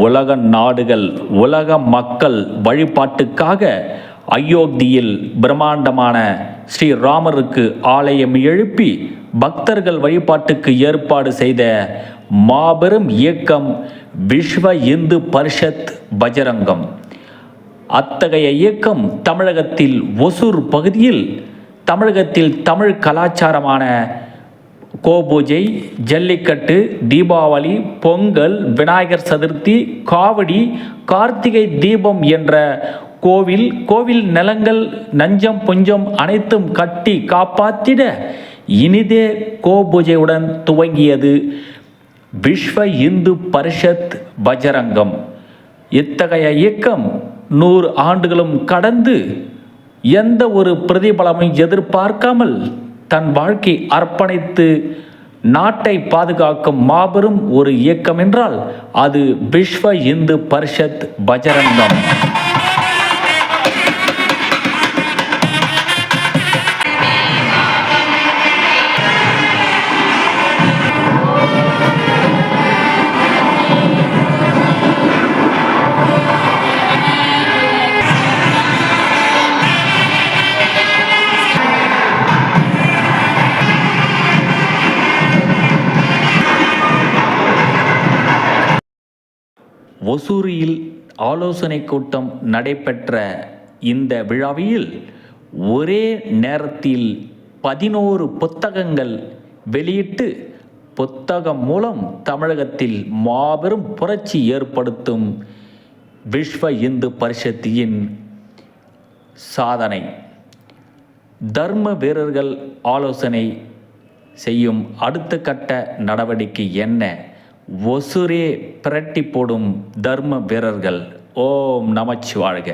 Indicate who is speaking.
Speaker 1: உலக நாடுகள் உலக மக்கள் வழிபாட்டுக்காக அயோத்தியில் பிரம்மாண்டமான ஸ்ரீராமருக்கு ஆலயம் எழுப்பி பக்தர்கள் வழிபாட்டுக்கு ஏற்பாடு செய்த மாபெரும் இயக்கம் விஸ்வ இந்து பரிஷத் பஜரங்கம். அத்தகைய இயக்கம் தமிழகத்தில் ஒசூர் பகுதியில் தமிழகத்தில் தமிழ் கலாச்சாரமான கோபூஜை, ஜல்லிக்கட்டு, தீபாவளி, பொங்கல், விநாயகர் சதுர்த்தி, காவடி, கார்த்திகை தீபம் என்ற கோவில் நிலங்கள் நஞ்சம் புஞ்சம் அனைத்தும் கட்டி காப்பாற்றிட இனிதே கோபூஜையுடன் துவங்கியது விஸ்வ இந்து பரிஷத் பஜரங்கம். இத்தகைய இயக்கம் 100 ஆண்டுகளும் கடந்து எந்த ஒரு பிரதிபலமும் எதிர்பார்க்காமல் தன் வாழ்க்கை அர்ப்பணித்து நாட்டை பாதுகாக்கும் மாபெரும் ஒரு இயக்கம் என்றால் அது விஸ்வ இந்து பரிஷத் பஜரங்கம். ஒசூரில் ஆலோசனை கூட்டம் நடைபெற்ற இந்த விழாவில் ஒரே நேரத்தில் 11 புத்தகங்கள் வெளியிட்டு புத்தகம் மூலம் தமிழகத்தில் மாபெரும் புரட்சி ஏற்படுத்தும் விஸ்வ இந்து பரிஷத்தின் சாதனை. தர்ம வீரர்கள் ஆலோசனை செய்யும் அடுத்த கட்ட நடவடிக்கை என்ன? ஒசூரே பிரட்டி போடும் தர்ம வீரர்கள். ஓம் நமச்சிவாழ்க.